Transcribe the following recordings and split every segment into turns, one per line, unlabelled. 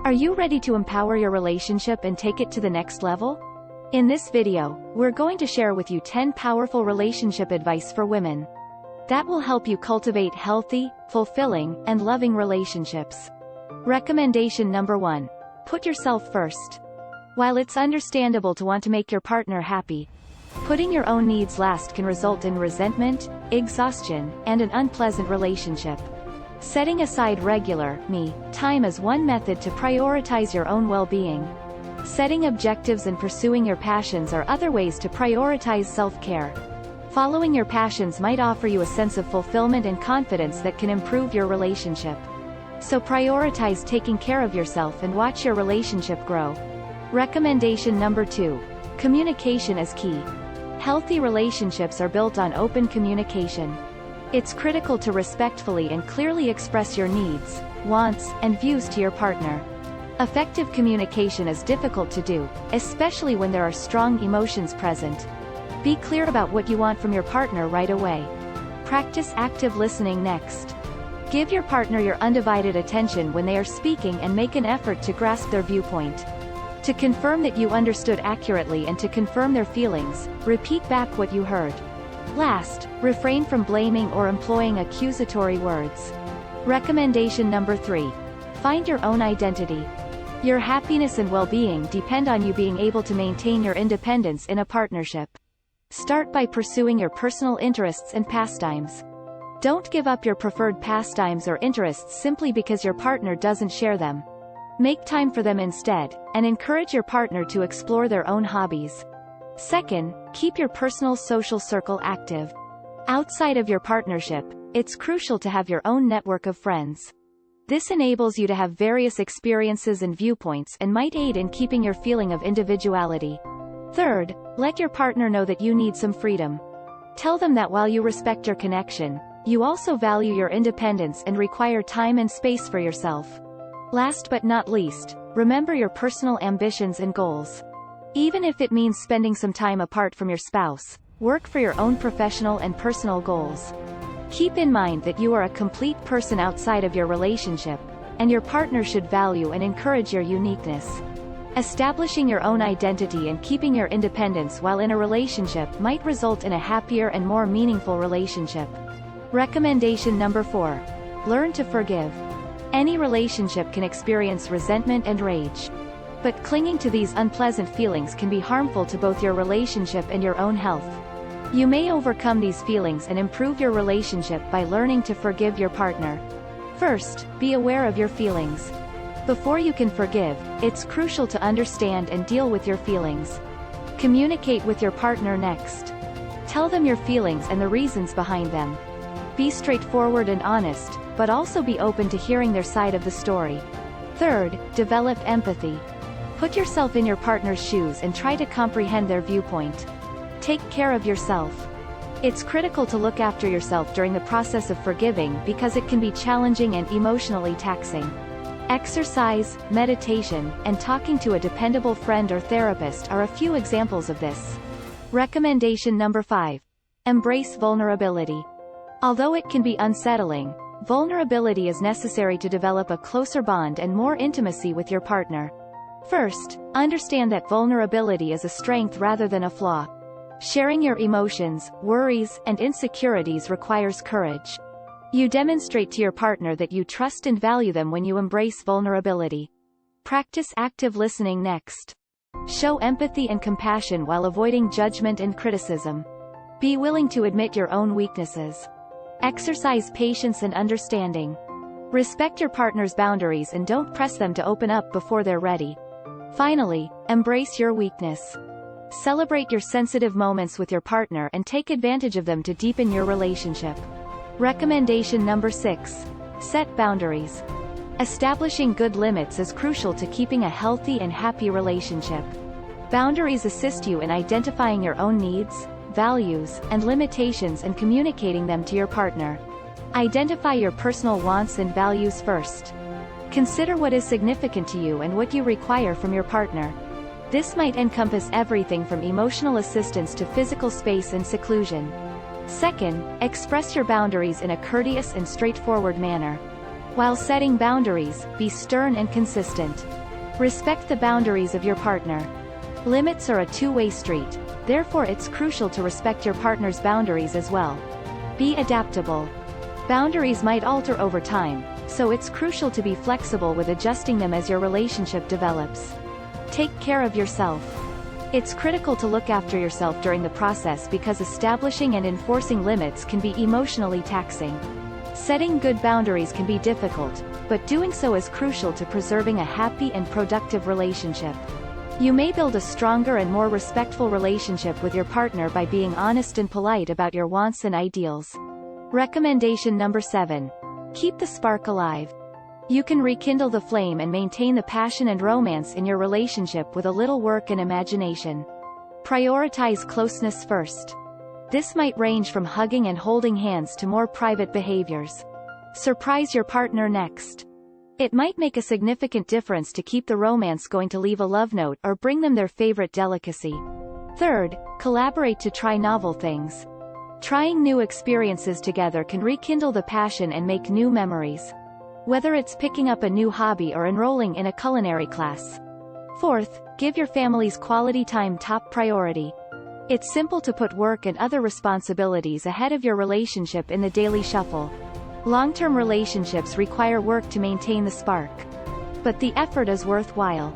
Are you ready to empower your relationship and take it to the next level? In this video, we're going to share with you 10 powerful relationship advice for women that will help you cultivate healthy, fulfilling, and loving relationships. Recommendation number 1. Put yourself first. While it's understandable to want to make your partner happy, putting your own needs last can result in resentment, exhaustion, and an unpleasant relationship. Setting aside regular, me time is one method to prioritize your own well-being. Setting objectives and pursuing your passions are other ways to prioritize self-care. Following your passions might offer you a sense of fulfillment and confidence that can improve your relationship. So prioritize taking care of yourself and watch your relationship grow. Recommendation number 2. Communication is key. Healthy relationships are built on open communication. It's critical to respectfully and clearly express your needs, wants, and views to your partner. Effective communication is difficult to do, especially when there are strong emotions present. Be clear about what you want from your partner right away. Practice active listening next. Give your partner your undivided attention when they are speaking and make an effort to grasp their viewpoint. To confirm that you understood accurately and to confirm their feelings, repeat back what you heard. Last, refrain from blaming or employing accusatory words. Recommendation number 3. Find your own identity. Your happiness and well-being depend on you being able to maintain your independence in a partnership. Start by pursuing your personal interests and pastimes. Don't give up your preferred pastimes or interests simply because your partner doesn't share them. Make time for them instead, and encourage your partner to explore their own hobbies. Second, keep your personal social circle active. Outside of your partnership, it's crucial to have your own network of friends. This enables you to have various experiences and viewpoints and might aid in keeping your feeling of individuality. Third, let your partner know that you need some freedom. Tell them that while you respect your connection, you also value your independence and require time and space for yourself. Last but not least, remember your personal ambitions and goals. Even if it means spending some time apart from your spouse, work for your own professional and personal goals. Keep in mind that you are a complete person outside of your relationship, and your partner should value and encourage your uniqueness. Establishing your own identity and keeping your independence while in a relationship might result in a happier and more meaningful relationship. Recommendation number 4. Learn to forgive. Any relationship can experience resentment and rage. But clinging to these unpleasant feelings can be harmful to both your relationship and your own health. You may overcome these feelings and improve your relationship by learning to forgive your partner. First, be aware of your feelings. Before you can forgive, it's crucial to understand and deal with your feelings. Communicate with your partner next. Tell them your feelings and the reasons behind them. Be straightforward and honest, but also be open to hearing their side of the story. Third, develop empathy. Put yourself in your partner's shoes and try to comprehend their viewpoint. Take care of yourself. It's critical to look after yourself during the process of forgiving because it can be challenging and emotionally taxing. Exercise, meditation, and talking to a dependable friend or therapist are a few examples of this. Recommendation number 5. Embrace vulnerability. Although it can be unsettling, vulnerability is necessary to develop a closer bond and more intimacy with your partner. First, understand that vulnerability is a strength rather than a flaw. Sharing your emotions, worries, and insecurities requires courage. You demonstrate to your partner that you trust and value them when you embrace vulnerability. Practice active listening next. Show empathy and compassion while avoiding judgment and criticism. Be willing to admit your own weaknesses. Exercise patience and understanding. Respect your partner's boundaries and don't press them to open up before they're ready. Finally, embrace your weakness. Celebrate your sensitive moments with your partner and take advantage of them to deepen your relationship. Recommendation number 6. Set boundaries. Establishing good limits is crucial to keeping a healthy and happy relationship. Boundaries assist you in identifying your own needs, values, and limitations and communicating them to your partner. Identify your personal wants and values first. Consider what is significant to you and what you require from your partner. This might encompass everything from emotional assistance to physical space and seclusion. Second, express your boundaries in a courteous and straightforward manner. While setting boundaries, be stern and consistent. Respect the boundaries of your partner. Limits are a two-way street, therefore it's crucial to respect your partner's boundaries as well. Be adaptable. Boundaries might alter over time, so it's crucial to be flexible with adjusting them as your relationship develops. Take care of yourself. It's critical to look after yourself during the process because establishing and enforcing limits can be emotionally taxing. Setting good boundaries can be difficult, but doing so is crucial to preserving a happy and productive relationship. You may build a stronger and more respectful relationship with your partner by being honest and polite about your wants and ideals. Recommendation number 7. Keep the spark alive. You can rekindle the flame and maintain the passion and romance in your relationship with a little work and imagination. Prioritize closeness first. This might range from hugging and holding hands to more private behaviors. Surprise your partner next. It might make a significant difference to keep the romance going to leave a love note or bring them their favorite delicacy. Third, collaborate to try novel things. Trying new experiences together can rekindle the passion and make new memories. Whether it's picking up a new hobby or enrolling in a culinary class. Fourth, give your family's quality time top priority. It's simple to put work and other responsibilities ahead of your relationship in the daily shuffle. Long-term relationships require work to maintain the spark. But the effort is worthwhile.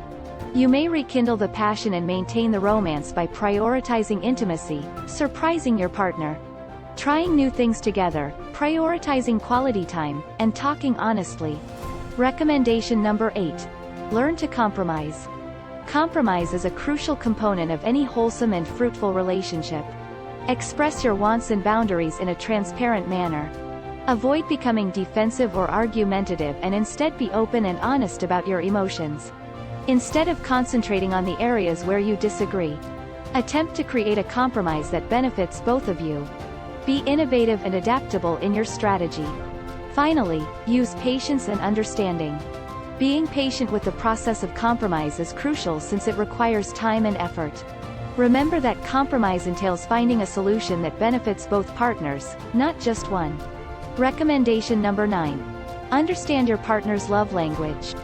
You may rekindle the passion and maintain the romance by prioritizing intimacy, surprising your partner, trying new things together, prioritizing quality time, and talking honestly. Recommendation number 8. Learn to compromise. Compromise is a crucial component of any wholesome and fruitful relationship. Express your wants and boundaries in a transparent manner. Avoid becoming defensive or argumentative and instead be open and honest about your emotions. Instead of concentrating on the areas where you disagree, attempt to create a compromise that benefits both of you. Be innovative and adaptable in your strategy. Finally, use patience and understanding. Being patient with the process of compromise is crucial since it requires time and effort. Remember that compromise entails finding a solution that benefits both partners, not just one. Recommendation number 9. Understand your partner's love language.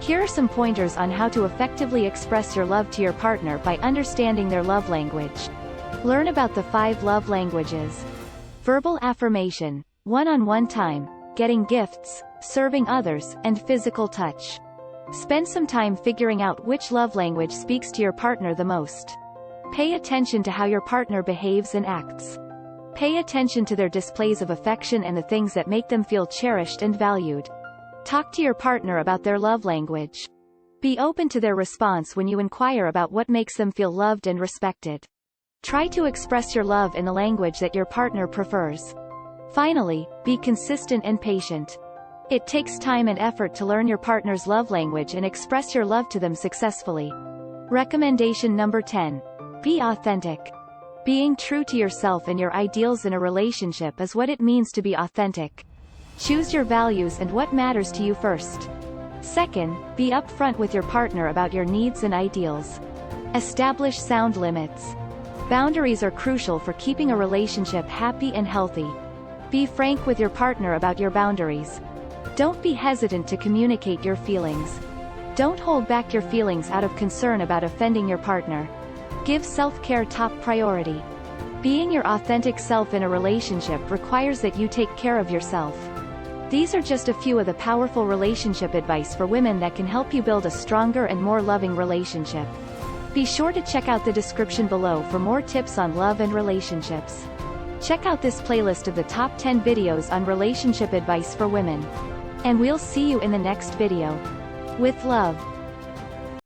Here are some pointers on how to effectively express your love to your partner by understanding their love language. Learn about the 5 love languages. Verbal affirmation, one-on-one time, getting gifts, serving others, and physical touch. Spend some time figuring out which love language speaks to your partner the most. Pay attention to how your partner behaves and acts. Pay attention to their displays of affection and the things that make them feel cherished and valued. Talk to your partner about their love language. Be open to their response when you inquire about what makes them feel loved and respected. Try to express your love in the language that your partner prefers. Finally, be consistent and patient. It takes time and effort to learn your partner's love language and express your love to them successfully. Recommendation number 10. Be authentic. Being true to yourself and your ideals in a relationship is what it means to be authentic. Choose your values and what matters to you first. Second, be upfront with your partner about your needs and ideals. Establish sound limits. Boundaries are crucial for keeping a relationship happy and healthy. Be frank with your partner about your boundaries. Don't be hesitant to communicate your feelings. Don't hold back your feelings out of concern about offending your partner. Give self-care top priority. Being your authentic self in a relationship requires that you take care of yourself. These are just a few of the powerful relationship advice for women that can help you build a stronger and more loving relationship. Be sure to check out the description below for more tips on love and relationships. Check out this playlist of the top 10 videos on relationship advice for women. And we'll see you in the next video. With love.